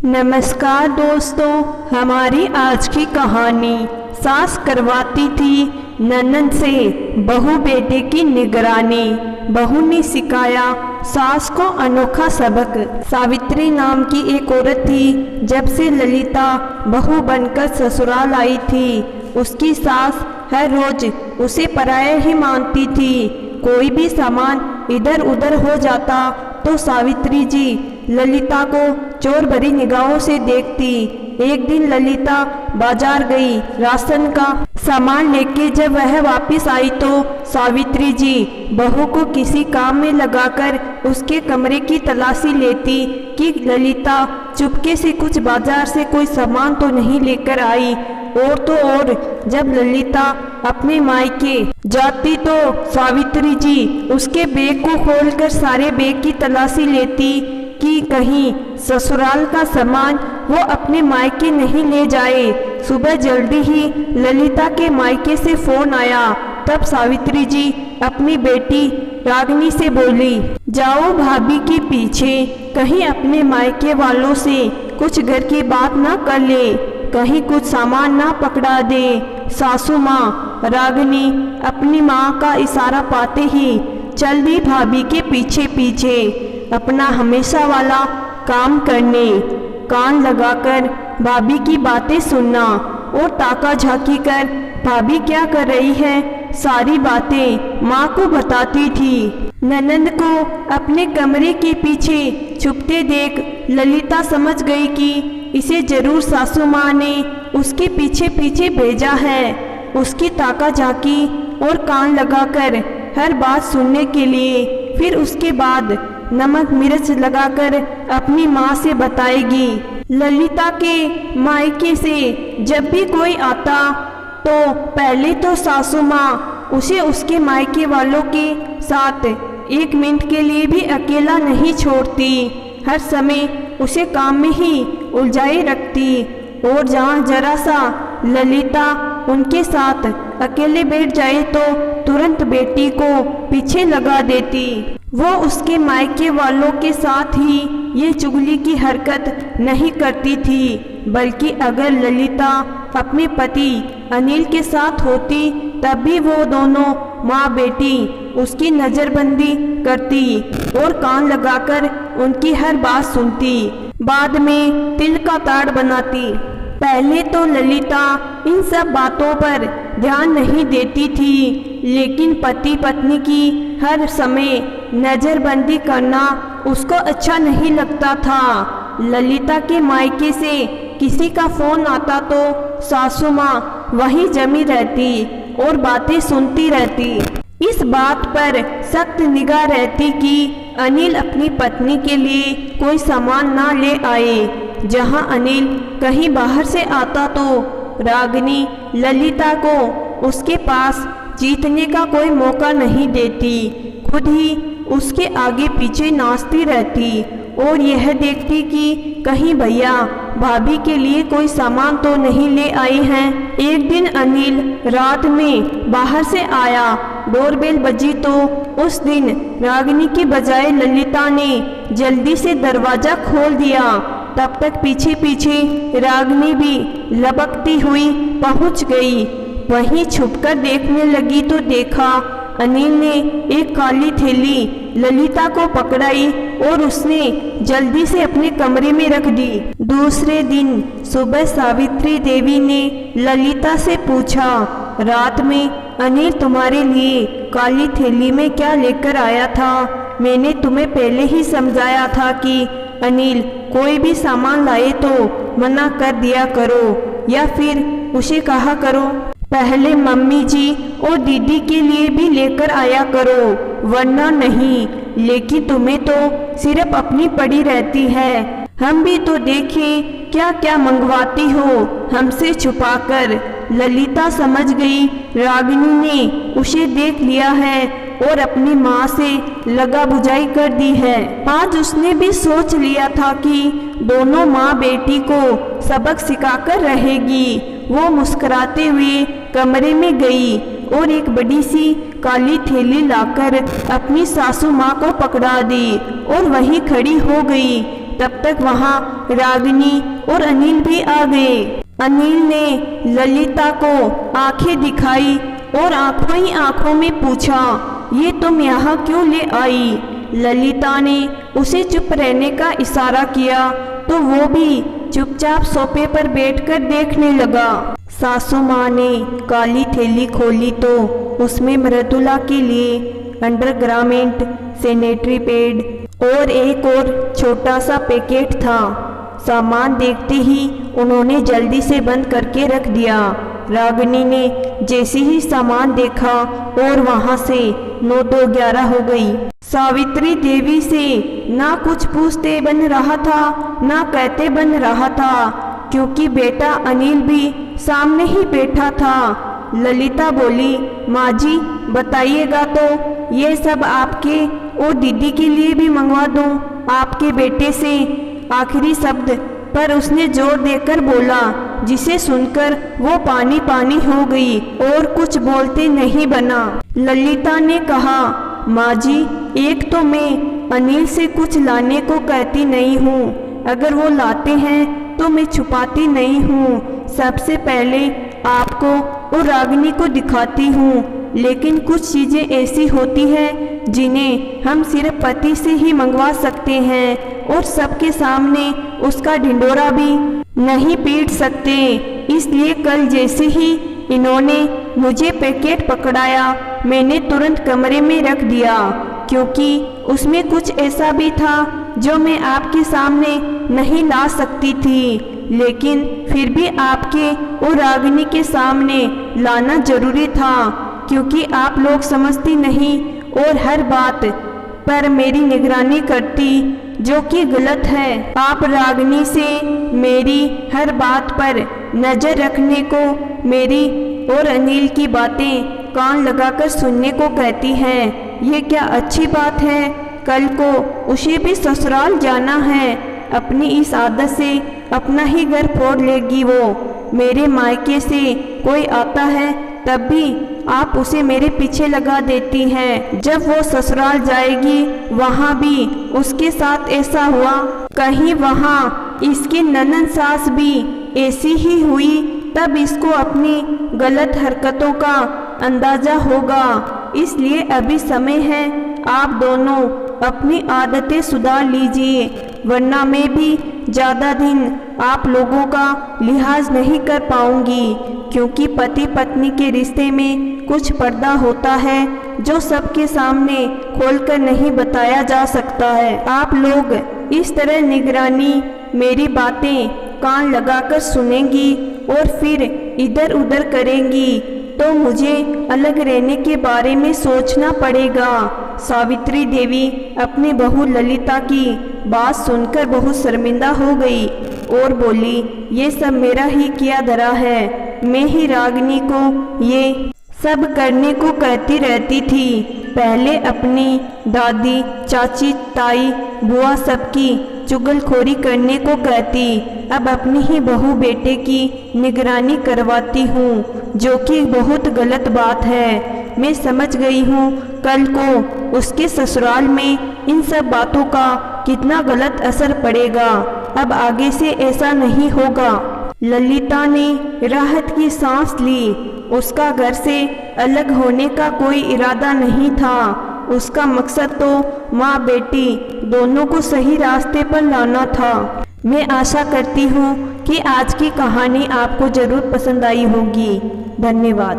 नमस्कार दोस्तों, हमारी आज की कहानी सास करवाती थी ननद से बहू बेटे की निगरानी। बहू ने सिखाया सास को अनोखा सबक। सावित्री नाम की एक औरत थी। जब से ललिता बहू बनकर ससुराल आई थी, उसकी सास हर रोज उसे पराया ही मानती थी। कोई भी सामान इधर उधर हो जाता तो सावित्री जी ललिता को चोर भरी निगाहों से देखती। एक दिन ललिता बाजार गई राशन का सामान लेके। जब वह वापस आई तो सावित्री जी बहू को किसी काम में लगाकर उसके कमरे की तलाशी लेती कि ललिता चुपके से कुछ बाजार से कोई सामान तो नहीं लेकर आई। और तो और जब ललिता अपने मायके जाती तो सावित्री जी उसके बैग को खोलकर सारे बैग की तलाशी लेती कि कहीं ससुराल का सामान वो अपने मायके नहीं ले जाए। सुबह जल्दी ही ललिता के मायके से फोन आया। तब सावित्री जी अपनी बेटी रागिनी से बोली, जाओ भाभी के पीछे, कहीं अपने मायके वालों से कुछ घर की बात ना कर ले, कहीं कुछ सामान ना पकड़ा दे। सासू माँ रागिनी अपनी माँ का इशारा पाते ही चल दी भाभी के पीछे पीछे अपना हमेशा वाला काम करने। कान लगाकर भाभी की बातें सुनना और ताका झांकी कर भाभी क्या कर रही है सारी बातें माँ को बताती थी। ननद को अपने कमरे के पीछे छुपते देख ललिता समझ गई कि इसे जरूर सासू माँ ने उसके पीछे पीछे भेजा है। उसकी ताका झांकी और कान लगाकर हर बात सुनने के लिए। फिर उसके बाद नमक मिर्च लगाकर अपनी माँ से बताएगी। ललिता के मायके से जब भी कोई आता तो पहले तो सासू माँ उसे उसके मायके वालों के साथ एक मिनट के लिए भी अकेला नहीं छोड़ती। हर समय उसे काम में ही उलझाए रखती और जहाँ जरा सा ललिता उनके साथ अकेले बैठ जाए तो तुरंत बेटी को पीछे लगा देती। वो उसके मायके वालों के साथ ही ये चुगली की हरकत नहीं करती थी, बल्कि अगर ललिता अपने पति अनिल के साथ होती तब भी वो दोनों माँ बेटी उसकी नज़रबंदी करती और कान लगाकर उनकी हर बात सुनती। बाद में तिल का ताड़ बनाती। पहले तो ललिता इन सब बातों पर ध्यान नहीं देती थी, लेकिन पति पत्नी की हर समय नज़रबंदी करना उसको अच्छा नहीं लगता था। ललिता के मायके से किसी का फोन आता तो सासू माँ वहीं जमी रहती और बातें सुनती रहती। इस बात पर सख्त निगाह रहती कि अनिल अपनी पत्नी के लिए कोई सामान ना ले आए। जहां अनिल कहीं बाहर से आता तो रागिनी ललिता को उसके पास जीतने का कोई मौका नहीं देती, खुद ही उसके आगे पीछे नाचती रहती और यह देखती कि कहीं भैया भाभी के लिए कोई सामान तो नहीं ले आए हैं। एक दिन अनिल रात में बाहर से आया, डोरबेल बजी तो उस दिन रागिनी की बजाय ललिता ने जल्दी से दरवाजा खोल दिया। तब तक पीछे पीछे रागिनी भी लपकती हुई पहुंच गई। वहीं छुपकर देखने लगी तो देखा अनिल ने एक काली थैली ललिता को पकड़ाई और उसने जल्दी से अपने कमरे में रख दी। दूसरे दिन सुबह सावित्री देवी ने ललिता से पूछा, रात में अनिल तुम्हारे लिए काली थैली में क्या लेकर आया था? मैंने तुम्हें पहले ही समझाया था कि अनिल कोई भी सामान लाए तो मना कर दिया करो या फिर उसे कहा करो पहले मम्मी जी और दीदी के लिए भी लेकर आया करो, वरना नहीं। लेकिन तुम्हें तो सिर्फ अपनी पड़ी रहती है। हम भी तो देखें क्या क्या मंगवाती हो हमसे छुपाकर। ललिता समझ गई रागिनी ने उसे देख लिया है और अपनी माँ से लगा बुझाई कर दी है। आज उसने भी सोच लिया था कि दोनों माँ बेटी को सबक सिखाकर रहेगी। वो मुस्कुराते हुए कमरे में गई और एक बड़ी सी काली थैली लाकर अपनी सासू माँ को पकड़ा दी और वहीं खड़ी हो गई। तब तक वहाँ रागिनी और अनिल भी आ गए। अनिल ने ललिता को आंखें दिखाई और आंखों ही आंखों में पूछा, ये तुम यहाँ क्यों ले आई? ललिता ने उसे चुप रहने का इशारा किया तो वो भी चुपचाप सोफे पर बैठकर देखने लगा। सासू माँ ने काली थैली खोली तो उसमें मृदुला के लिए अंडरगारमेंट, सैनिटरी पैड और एक और छोटा सा पैकेट था। सामान देखते ही उन्होंने जल्दी से बंद करके रख दिया। रागिनी ने जैसे ही सामान देखा और वहां से 9-11 हो गई। सावित्री देवी से ना कुछ पूछते बन रहा था ना कहते बन रहा था, क्योंकि बेटा अनिल भी सामने ही बैठा था। ललिता बोली, माँ जी बताइएगा तो ये सब आपके और दीदी के लिए भी मंगवा दूँ आपके बेटे से? आखिरी शब्द पर उसने जोर देकर बोला, जिसे सुनकर वो पानी पानी हो गई और कुछ बोलते नहीं बना। ललिता ने कहा, माँ जी एक तो मैं अनिल से कुछ लाने को कहती नहीं हूँ, अगर वो लाते हैं तो मैं छुपाती नहीं हूँ। सबसे पहले आपको और रागिनी को दिखाती हूँ, लेकिन कुछ चीज़ें ऐसी होती हैं जिन्हें हम सिर्फ पति से ही मंगवा सकते हैं और सबके सामने उसका ढिंढोरा भी नहीं पीट सकते। इसलिए कल जैसे ही इन्होंने मुझे पैकेट पकड़ाया मैंने तुरंत कमरे में रख दिया, क्योंकि उसमें कुछ ऐसा भी था जो मैं आपके सामने नहीं ला सकती थी, लेकिन फिर भी आपके और रागिनी के सामने लाना जरूरी था, क्योंकि आप लोग समझती नहीं और हर बात पर मेरी निगरानी करती, जो कि गलत है। आप रागिनी से मेरी हर बात पर नज़र रखने को, मेरी और अनिल की बातें कान लगाकर सुनने को कहती हैं। ये क्या अच्छी बात है? कल को उसे भी ससुराल जाना है। अपनी इस आदत से अपना ही घर फोड़ लेगी वो। मेरे मायके से कोई आता है तब भी आप उसे मेरे पीछे लगा देती हैं। जब वो ससुराल जाएगी वहाँ भी उसके साथ ऐसा हुआ, कहीं वहाँ इसकी ननद सास भी ऐसी ही हुई, तब इसको अपनी गलत हरकतों का अंदाजा होगा। इसलिए अभी समय है, आप दोनों अपनी आदतें सुधार लीजिए, वरना मैं भी ज़्यादा दिन आप लोगों का लिहाज नहीं कर पाऊंगी, क्योंकि पति पत्नी के रिश्ते में कुछ पर्दा होता है जो सबके सामने खोलकर नहीं बताया जा सकता है। आप लोग इस तरह निगरानी मेरी बातें कान लगाकर सुनेंगी और फिर इधर उधर करेंगी तो मुझे अलग रहने के बारे में सोचना पड़ेगा। सावित्री देवी अपनी बहू ललिता की बात सुनकर बहुत शर्मिंदा हो गई और बोली, ये सब मेरा ही किया धरा है, मैं ही रागिनी को ये सब करने को कहती रहती थी। पहले अपनी दादी, चाची, ताई, बुआ सबकी चुगलखोरी करने को कहती, अब अपनी ही बहू बेटे की निगरानी करवाती हूँ, जो कि बहुत गलत बात है। मैं समझ गई हूँ कल को उसके ससुराल में इन सब बातों का कितना गलत असर पड़ेगा। अब आगे से ऐसा नहीं होगा। ललिता ने राहत की सांस ली। उसका घर से अलग होने का कोई इरादा नहीं था। उसका मकसद तो माँ बेटी दोनों को सही रास्ते पर लाना था। मैं आशा करती हूँ कि आज की कहानी आपको ज़रूर पसंद आई होगी। धन्यवाद।